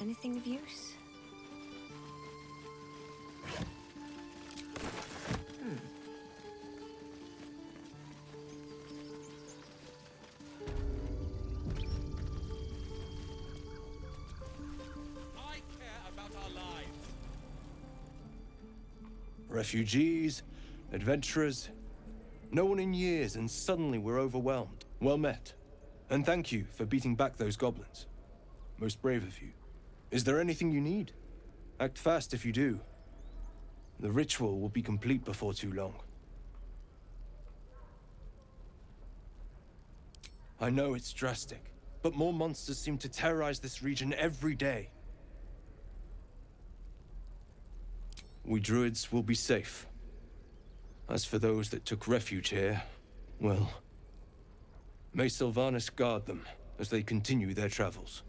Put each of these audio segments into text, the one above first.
Anything of use? I care about our lives. Refugees, adventurers, no one in years, and suddenly we're overwhelmed. Well met. And thank you for beating back those goblins. Most brave of you. Is there anything you need? Act fast if you do. The ritual will be complete before too long. I know it's drastic, but more monsters seem to terrorize this region every day. We druids will be safe. As for those that took refuge here, well, may Sylvanas guard them as they continue their travels.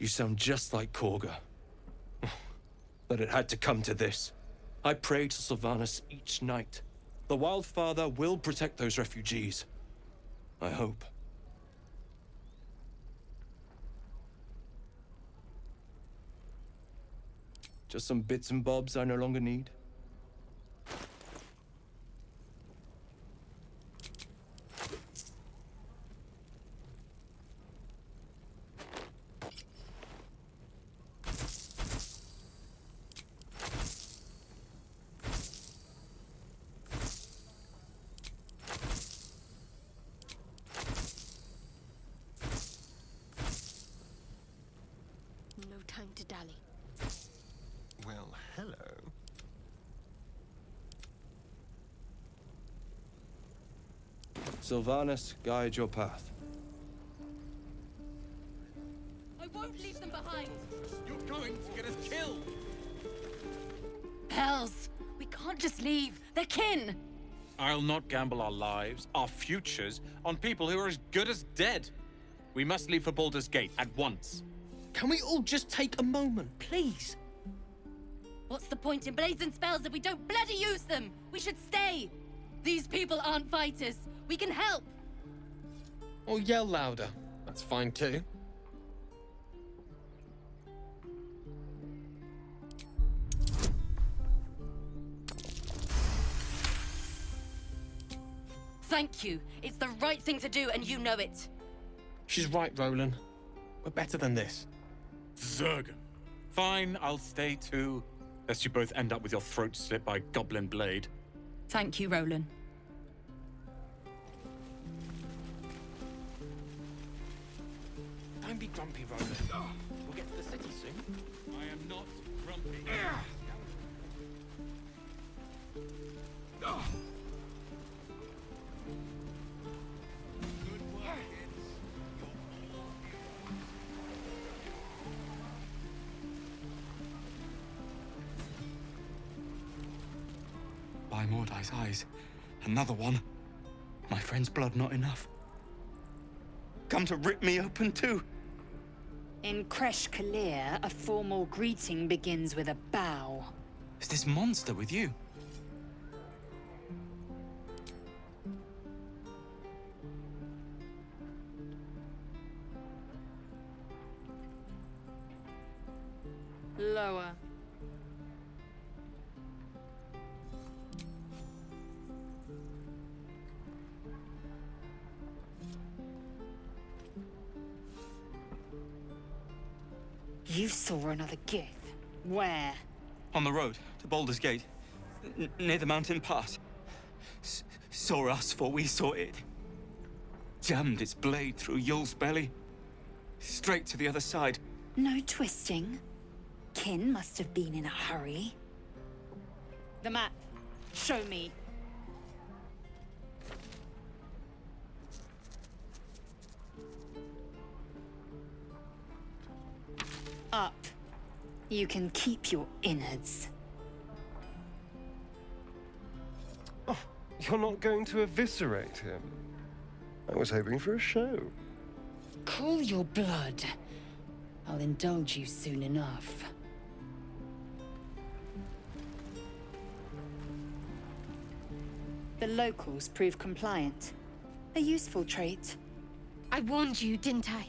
You sound just like Korga. But it had to come to this. I pray to Sylvanas each night. The Wildfather will protect those refugees. I hope. Just some bits and bobs I no longer need. No time to dally. Well, hello. Sylvanas, guide your path. I won't leave them behind! You're going to get us killed. Hells! We can't just leave. They're kin! I'll not gamble our lives, our futures, on people who are as good as dead. We must leave for Baldur's Gate at once. Can we all just take a moment, please? What's the point in blades and spells if we don't bloody use them? We should stay! These people aren't fighters. We can help! Or yell louder. That's fine too. Thank you. It's the right thing to do, and you know it. She's right, Roland. We're better than this. Zergan. Fine, I'll stay too. Lest you both end up with your throats slit by goblin blade. Thank you, Roland. Don't be grumpy, Roland. We'll get to the city soon. I am not grumpy. Good work, kids. By Mordai's eyes, another one. My friend's blood not enough. Come to rip me open too. In Kresh Kalir, a formal greeting begins with a bow. Is this monster with you? Lower. You saw another Gith. Where? On the road to Baldur's Gate, near the mountain pass. Saw us, for we saw it. Jammed its blade through Yul's belly, straight to the other side. No twisting. Kin must have been in a hurry. The map. Show me. Up. You can keep your innards. Oh, you're not going to eviscerate him? I was hoping for a show. Cool your blood. I'll indulge you soon enough. The locals prove compliant. A useful trait. I warned you, didn't I?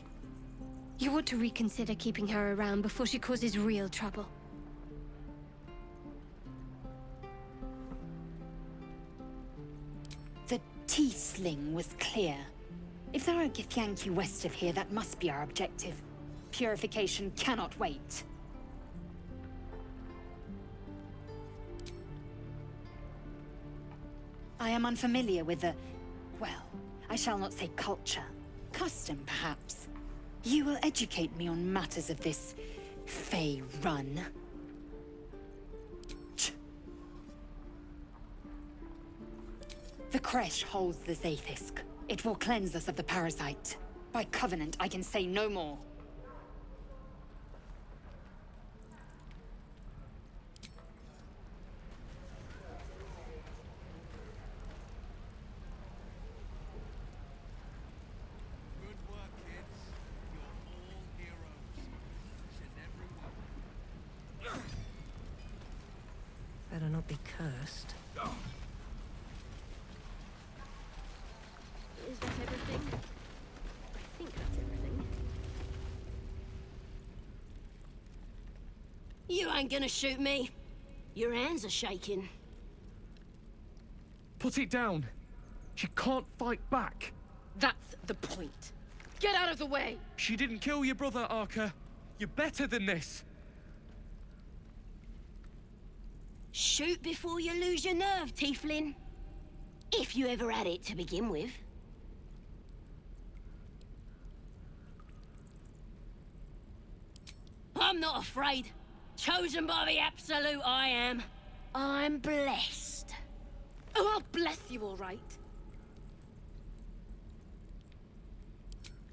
You ought to reconsider keeping her around before she causes real trouble. The tiefling was clear. If there are Githyanki west of here, that must be our objective. Purification cannot wait. I am unfamiliar with the... well, I shall not say culture. Custom, perhaps. You will educate me on matters of this... Fey run. The Kresh holds the Zaithisk. It will cleanse us of the parasite. By covenant, I can say no more. Better not be cursed. Is that everything? I think that's everything. You ain't gonna shoot me. Your hands are shaking. Put it down. She can't fight back. That's the point. Get out of the way! She didn't kill your brother, Arka. You're better than this. Shoot before you lose your nerve, Tiefling. If you ever had it to begin with. I'm not afraid. Chosen by the Absolute, I am. I'm blessed. Oh, I'll bless you, all right.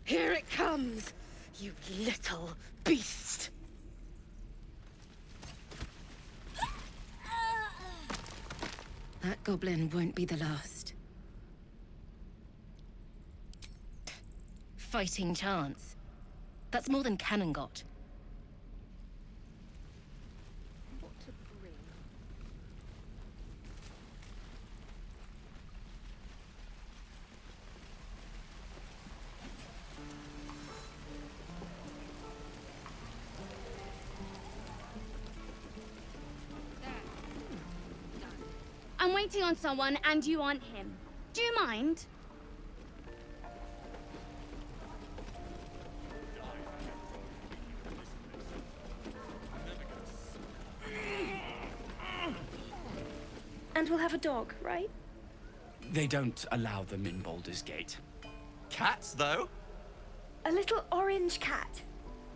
Here it comes, you little beast. That goblin won't be the last. Fighting chance. That's more than Cannon got. What to bring? I'm waiting on someone and you aren't him. Do you mind? And we'll have a dog, right? They don't allow them in Baldur's Gate. Cats, though? A little orange cat.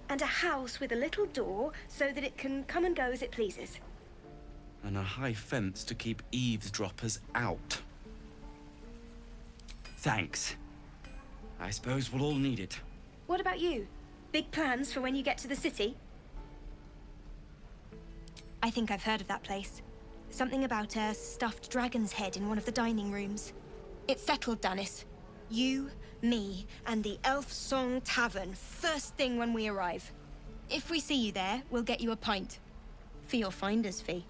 And a house with a little door so that it can come and go as it pleases. And a high fence to keep eavesdroppers out. Thanks. I suppose we'll all need it. What about you? Big plans for when you get to the city? I think I've heard of that place. Something about a stuffed dragon's head in one of the dining rooms. It's settled, Dennis. You, me, and the Elf Song Tavern first thing when we arrive. If we see you there, we'll get you a pint. For your finder's fee.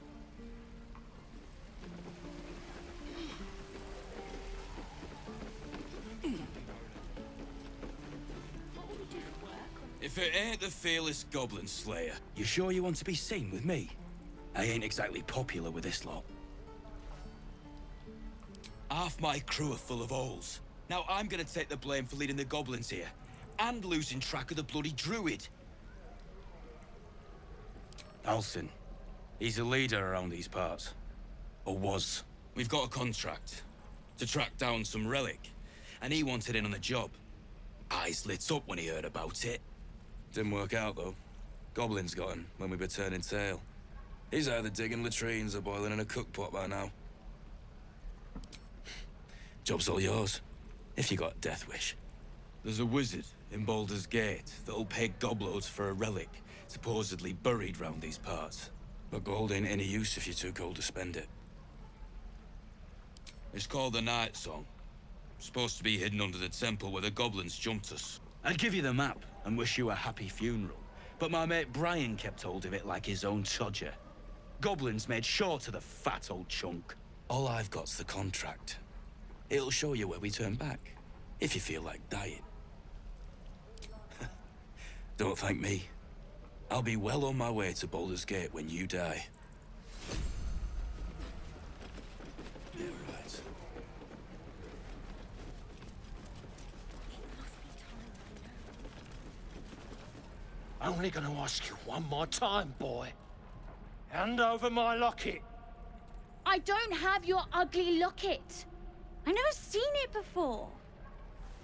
If it ain't the fearless goblin slayer, you sure you want to be seen with me? I ain't exactly popular with this lot. Half my crew are full of holes. Now I'm gonna take the blame for leading the goblins here, and losing track of the bloody druid. Alcin. He's a leader around these parts. Or was. We've got a contract to track down some relic, and he wanted in on the job. Eyes lit up when he heard about it. Didn't work out, though. Goblins got him when we were turning tail. He's either digging latrines or boiling in a cookpot by now. Job's all yours, if you got a death wish. There's a wizard in Baldur's Gate that'll pay gobloads for a relic supposedly buried round these parts. But gold ain't any use if you're too cold to spend it. It's called the Night Song. Supposed to be hidden under the temple where the goblins jumped us. I'd give you the map and wish you a happy funeral, but my mate Brian kept hold of it like his own Todger. Goblins made short of the fat old chunk. All I've got's the contract. It'll show you where we turn back. If you feel like dying. Don't thank me. I'll be well on my way to Baldur's Gate when you die. Yeah, right. Only gonna ask you one more time, boy. Hand over my locket. I don't have your ugly locket. I've never seen it before.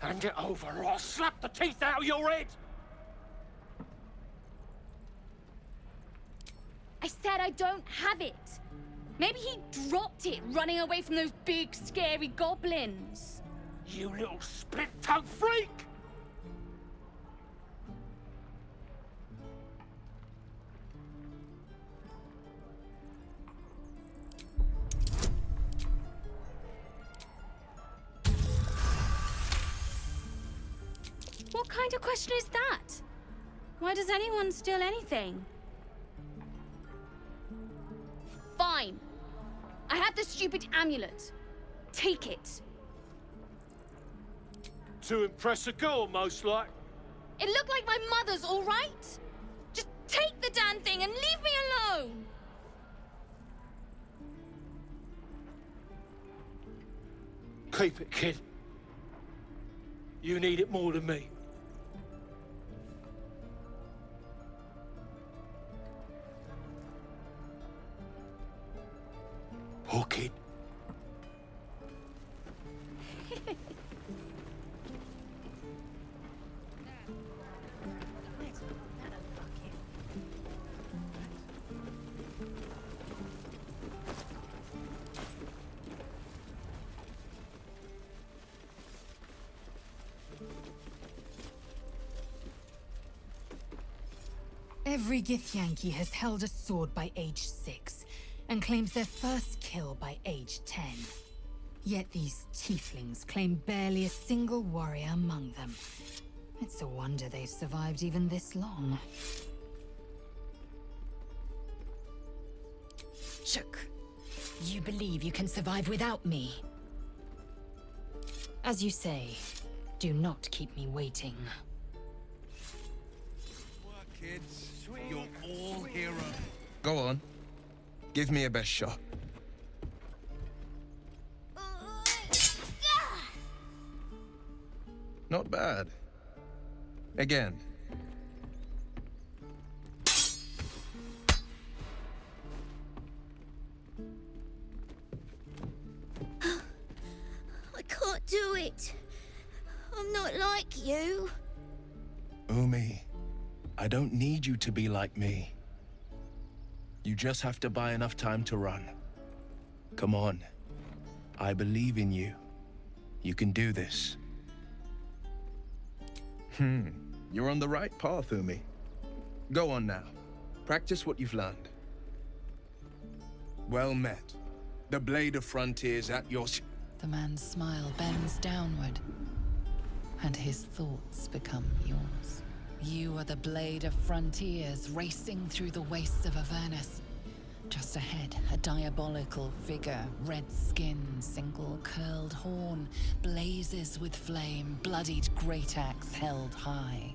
Hand it over or I'll slap the teeth out of your head. I said I don't have it. Maybe he dropped it running away from those big, scary goblins. You little split-tongued freak! What kind of question is that? Why does anyone steal anything? Fine. I have the stupid amulet. Take it. To impress a girl, most like. It looked like my mother's, all right? Just take the damn thing and leave me alone! Keep it, kid. You need it more than me. Hook it. Every Githyanki has held a sword by age 6, and claims their first kill by age 10. Yet these tieflings claim barely a single warrior among them. It's a wonder they've survived even this long. Shook, you believe you can survive without me? As you say, do not keep me waiting. Kids, you're all heroes. Go on. Give me a best shot. Not bad. Again. I can't do it. I'm not like you. Umi, I don't need you to be like me. You just have to buy enough time to run. Come on. I believe in you. You can do this. You're on the right path, Umi. Go on now. Practice what you've learned. Well met. The Blade of Frontiers at your... The man's smile bends downward, and his thoughts become yours. You are the Blade of Frontiers, racing through the wastes of Avernus. Just ahead, a diabolical figure, red skin, single curled horn, blazes with flame, bloodied great axe held high.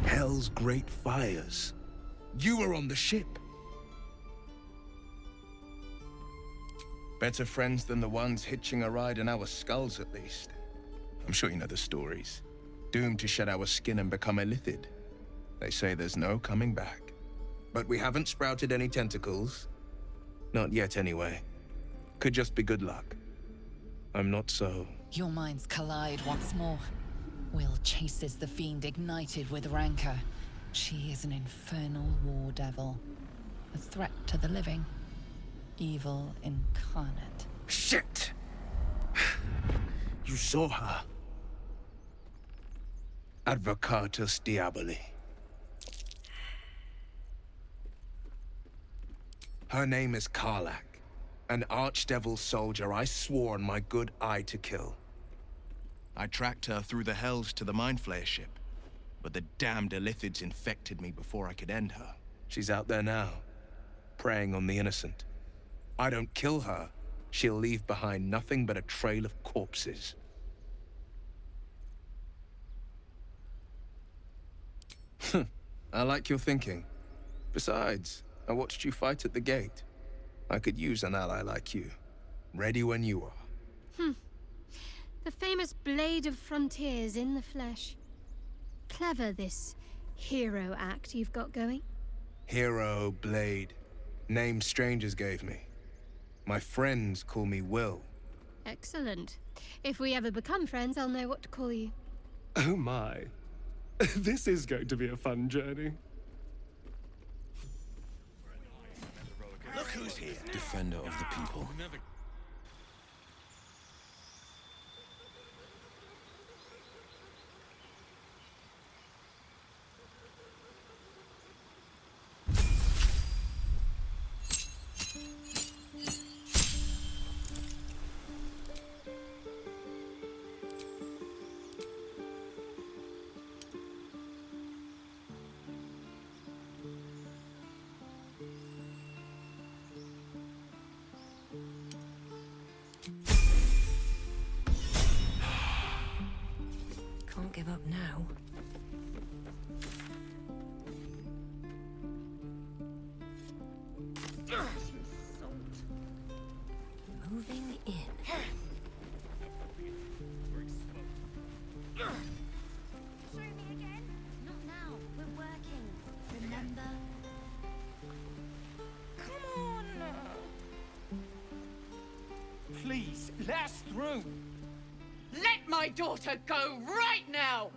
Hell's great fires. You were on the ship. Better friends than the ones hitching a ride in our skulls, at least. I'm sure you know the stories. Doomed to shed our skin and become illithid. They say there's no coming back. But we haven't sprouted any tentacles. Not yet, anyway. Could just be good luck. I'm not so... Your minds collide once more. Will chases the fiend ignited with rancor. She is an infernal war devil. A threat to the living. Evil incarnate. Shit! You saw her. Advocatus Diaboli. Her name is Karlach, an archdevil soldier I swore on my good eye to kill. I tracked her through the hells to the Mind Flayer ship, but the damned illithids infected me before I could end her. She's out there now, preying on the innocent. I don't kill her, she'll leave behind nothing but a trail of corpses. I like your thinking. Besides, I watched you fight at the gate. I could use an ally like you. Ready when you are. The famous Blade of Frontiers in the flesh. Clever, this hero act you've got going. Hero, Blade. Name strangers gave me. My friends call me Will. Excellent. If we ever become friends, I'll know what to call you. Oh my. This is going to be a fun journey. Look who's here. Defender of the people. Can't give up now. Moving in. Show me again? Not now. We're working. Remember? Come on. Please, let us through. Let my daughter go right now!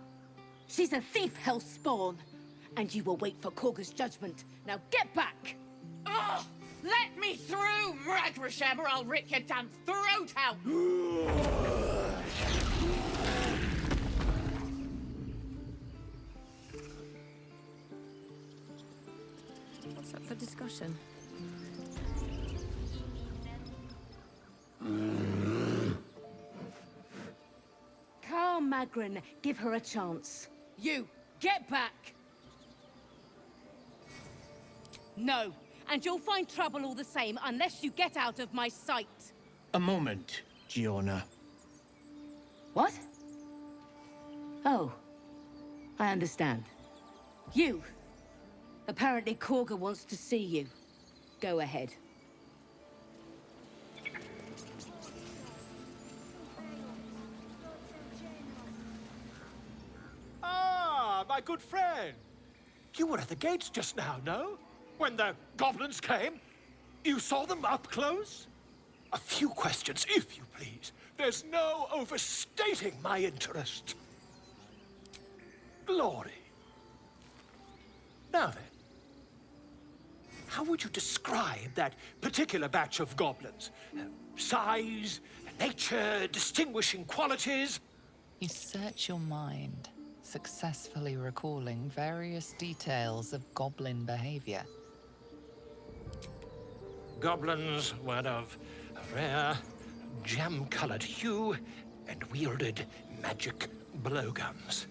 She's a thief, hellspawn. And you will wait for Korga's judgment. Now get back! Oh, let me through, Mragrashem, or I'll rip your damn throat out! What's up for discussion? Carl Magrin, give her a chance. You, get back! No, and you'll find trouble all the same unless you get out of my sight. A moment, Giona. What? Oh, I understand. You. Apparently Korga wants to see you. Go ahead. Ah, my good friend. You were at the gates just now, no? When the goblins came? You saw them up close? A few questions, if you please. There's no overstating my interest. Glory. Now then, how would you describe that particular batch of goblins? Size, nature, distinguishing qualities? You search your mind, successfully recalling various details of goblin behavior. Goblins were of a rare, jam-colored hue and wielded magic blowguns.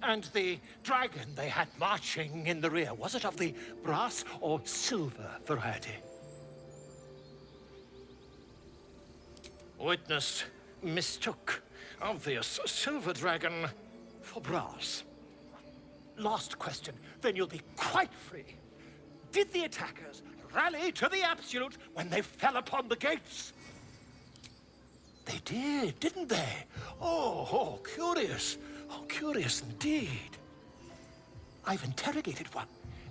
And the dragon they had marching in the rear, was it of the brass or silver variety? Witness mistook obvious silver dragon for brass. Last question, then you'll be quite free. Did the attackers rally to the absolute when they fell upon the gates? They did, didn't they? Oh, curious. Oh, curious indeed. I've interrogated one,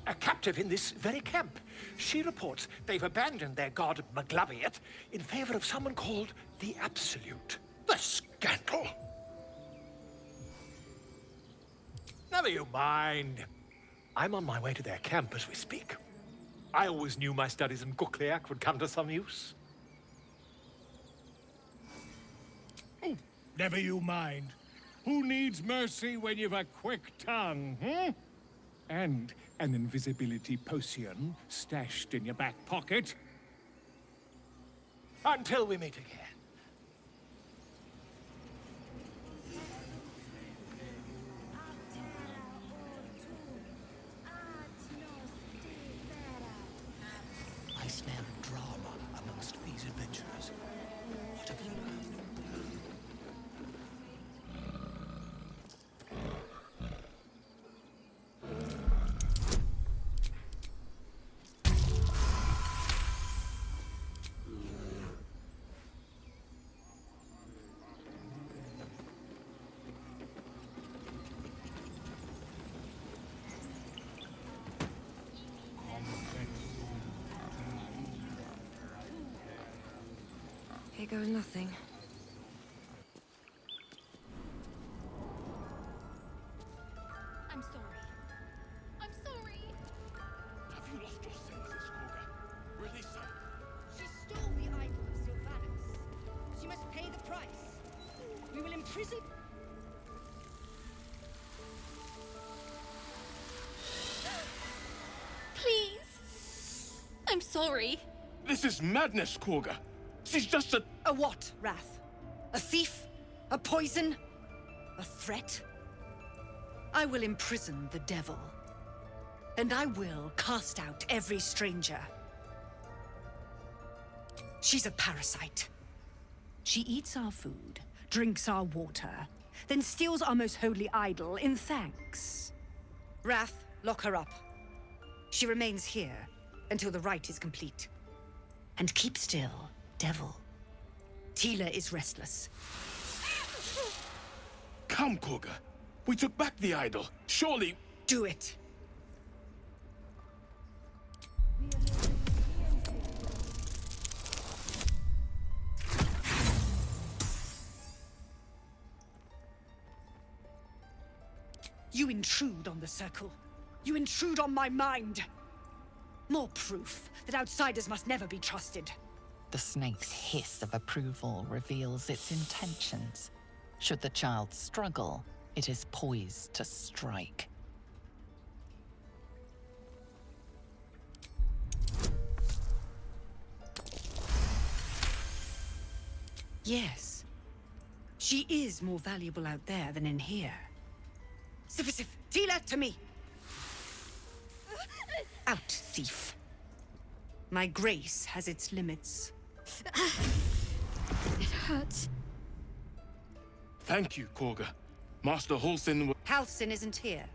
a captive in this very camp. She reports they've abandoned their god Maglabiet in favor of someone called the Absolute. The scandal! Never you mind. I'm on my way to their camp as we speak. I always knew my studies in Gukliak would come to some use. Never you mind. Who needs mercy when you've a quick tongue, hmm? And an invisibility potion stashed in your back pocket? Until we meet again. I smell drama amongst these adventurers. Here goes nothing. I'm sorry. I'm sorry. Have you lost your senses, Koga? Release her. She stole the idol of Sylvanus. She must pay the price. We will imprison... Please. I'm sorry. This is madness, Koga. She's just a... A what, Wrath? A thief? A poison? A threat? I will imprison the devil. And I will cast out every stranger. She's a parasite. She eats our food, drinks our water, then steals our most holy idol in thanks. Wrath, lock her up. She remains here until the rite is complete. And keep still, devil. Tila is restless. Come, Koga. We took back the idol. Surely... Do it. You intrude on the circle. You intrude on my mind. More proof that outsiders must never be trusted. The snake's hiss of approval reveals its intentions. Should the child struggle, it is poised to strike. Yes. She is more valuable out there than in here. Sif, Tila, to me! Out, thief. My grace has its limits. It hurts. Thank you, Koga. Master Halsin... Halsin isn't here.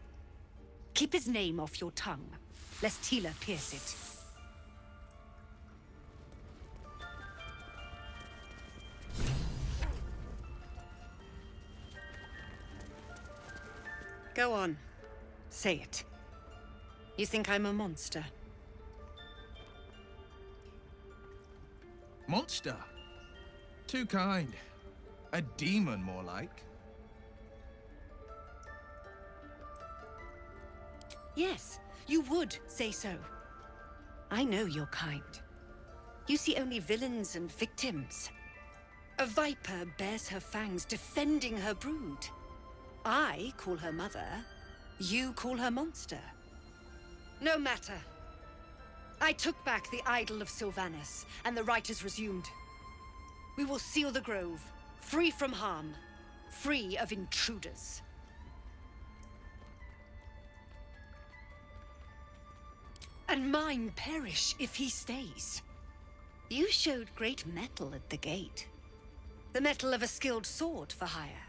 Keep his name off your tongue, lest Tila pierce it. Go on. Say it. You think I'm a monster? Monster? Too kind. A demon, more like. Yes, you would say so. I know your kind. You see only villains and victims. A viper bears her fangs defending her brood. I call her mother, you call her monster. No matter. I took back the idol of Sylvanus, and the rite is resumed. We will seal the grove, free from harm, free of intruders. And mine perish if he stays. You showed great mettle at the gate. The mettle of a skilled sword for hire.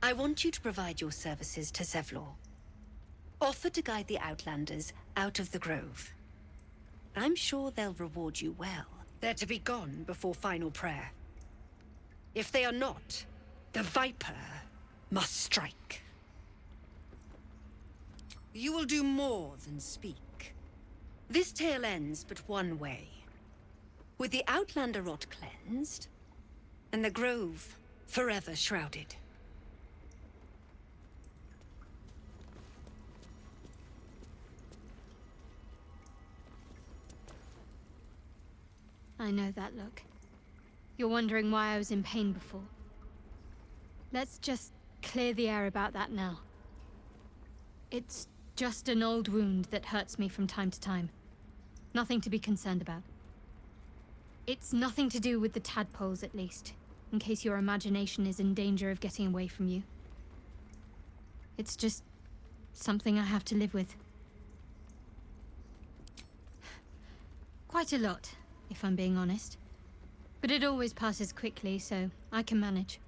I want you to provide your services to Zevlor. Offer to guide the Outlanders out of the grove. I'm sure they'll reward you well. They're to be gone before final prayer. If they are not, the Viper must strike. You will do more than speak. This tale ends but one way. With the Outlander rot cleansed, and the grove forever shrouded. I know that look. You're wondering why I was in pain before. Let's just clear the air about that now. It's just an old wound that hurts me from time to time. Nothing to be concerned about. It's nothing to do with the tadpoles, at least, in case your imagination is in danger of getting away from you. It's just something I have to live with. Quite a lot, if I'm being honest. But it always passes quickly, so I can manage.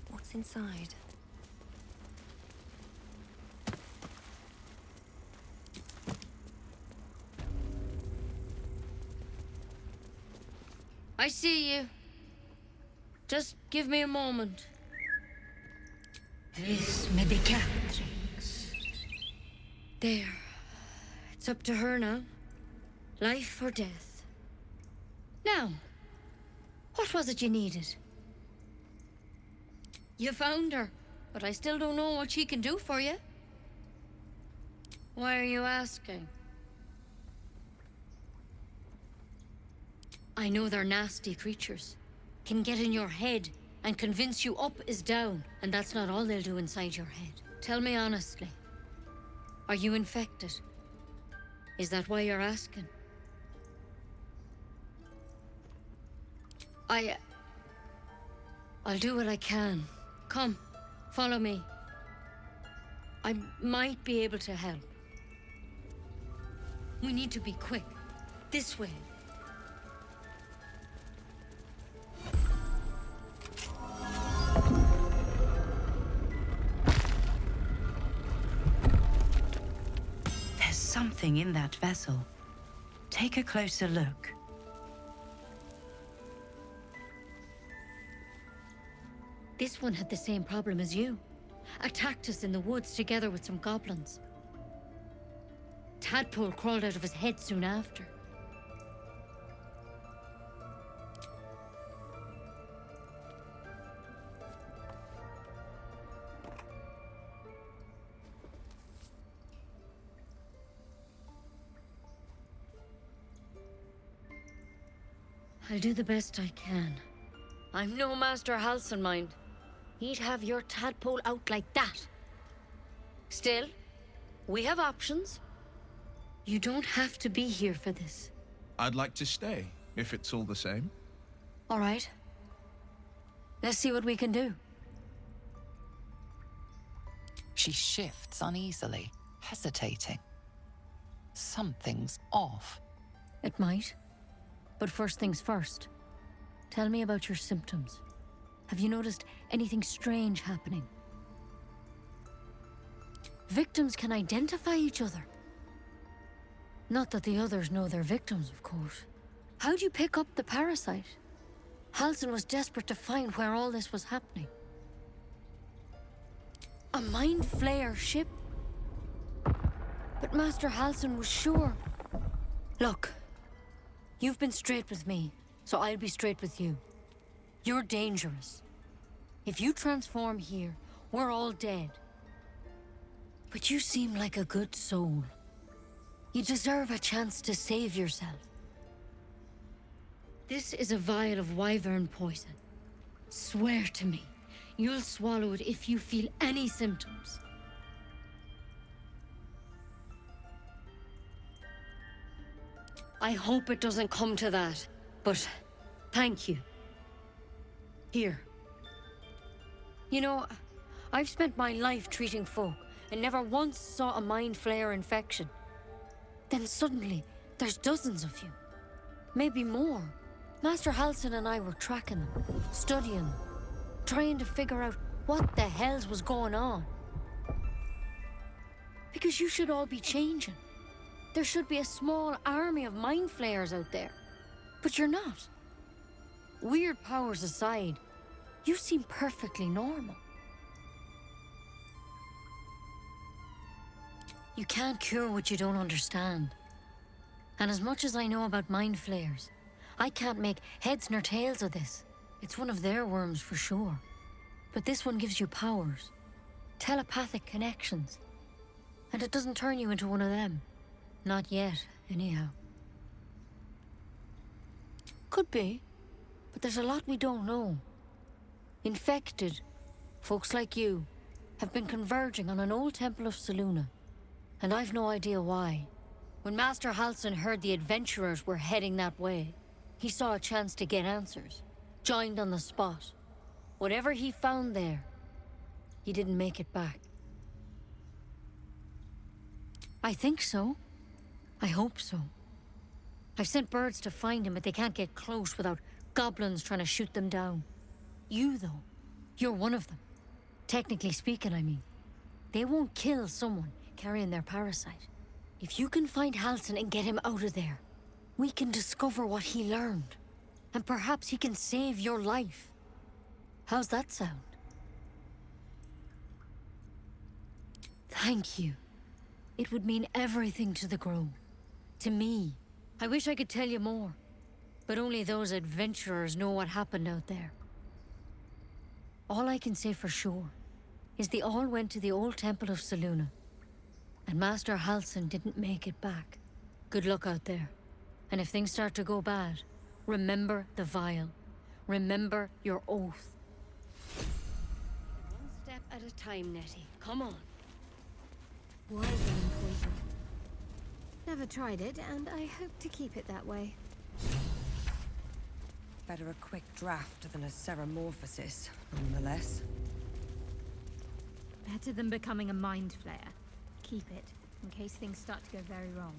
What's inside? I see you. Just give me a moment. This may be Catrix. There. It's up to her now. Life or death. Now, what was it you needed? You found her, but I still don't know what she can do for you. Why are you asking? I know they're nasty creatures. Can get in your head and convince you up is down, and that's not all they'll do inside your head. Tell me honestly. Are you infected? Is that why you're asking? I'll do what I can. Come, follow me. I might be able to help. We need to be quick. This way. There's something in that vessel. Take a closer look. This one had the same problem as you. Attacked us in the woods together with some goblins. Tadpole crawled out of his head soon after. I'll do the best I can. I'm no Master Halsin, mind. He'd have your tadpole out like that. Still, we have options. You don't have to be here for this. I'd like to stay, if it's all the same. All right. Let's see what we can do. She shifts uneasily, hesitating. Something's off. It might. But first things first. Tell me about your symptoms. Have you noticed anything strange happening? Victims can identify each other. Not that the others know they're victims, of course. How'd you pick up the parasite? Halsin was desperate to find where all this was happening. A mind flayer ship? But Master Halsin was sure. Look, you've been straight with me, so I'll be straight with you. You're dangerous. If you transform here, we're all dead. But you seem like a good soul. You deserve a chance to save yourself. This is a vial of wyvern poison. Swear to me, you'll swallow it if you feel any symptoms. I hope it doesn't come to that, but thank you. Here. You know, I've spent my life treating folk and never once saw a mind flayer infection. Then suddenly, there's dozens of you. Maybe more. Master Halsin and I were tracking them, studying them, trying to figure out what the hells was going on. Because you should all be changing. There should be a small army of mind flayers out there. But you're not. Weird powers aside, you seem perfectly normal. You can't cure what you don't understand. And as much as I know about mind flayers, I can't make heads nor tails of this. It's one of their worms for sure. But this one gives you powers. Telepathic connections. And it doesn't turn you into one of them. Not yet, anyhow. Could be. But there's a lot we don't know. Infected, folks like you, have been converging on an old temple of Selûne. And I've no idea why. When Master Halsin heard the adventurers were heading that way, he saw a chance to get answers. Joined on the spot. Whatever he found there, he didn't make it back. I think so. I hope so. I've sent birds to find him, but they can't get close without goblins trying to shoot them down. You, though, you're one of them. Technically speaking, I mean. They won't kill someone carrying their parasite. If you can find Halsin and get him out of there, we can discover what he learned. And perhaps he can save your life. How's that sound? Thank you. It would mean everything to the Grove. To me. I wish I could tell you more. But only those adventurers know what happened out there. All I can say for sure is they all went to the old temple of Selûne. And Master Halsin didn't make it back. Good luck out there. And if things start to go bad, remember the vial. Remember your oath. One step at a time, Nettie. Come on. Why game poison? Never tried it, and I hope to keep it that way. Better a quick draft than a ceramorphosis, nonetheless. Better than becoming a mind flayer. Keep it, in case things start to go very wrong.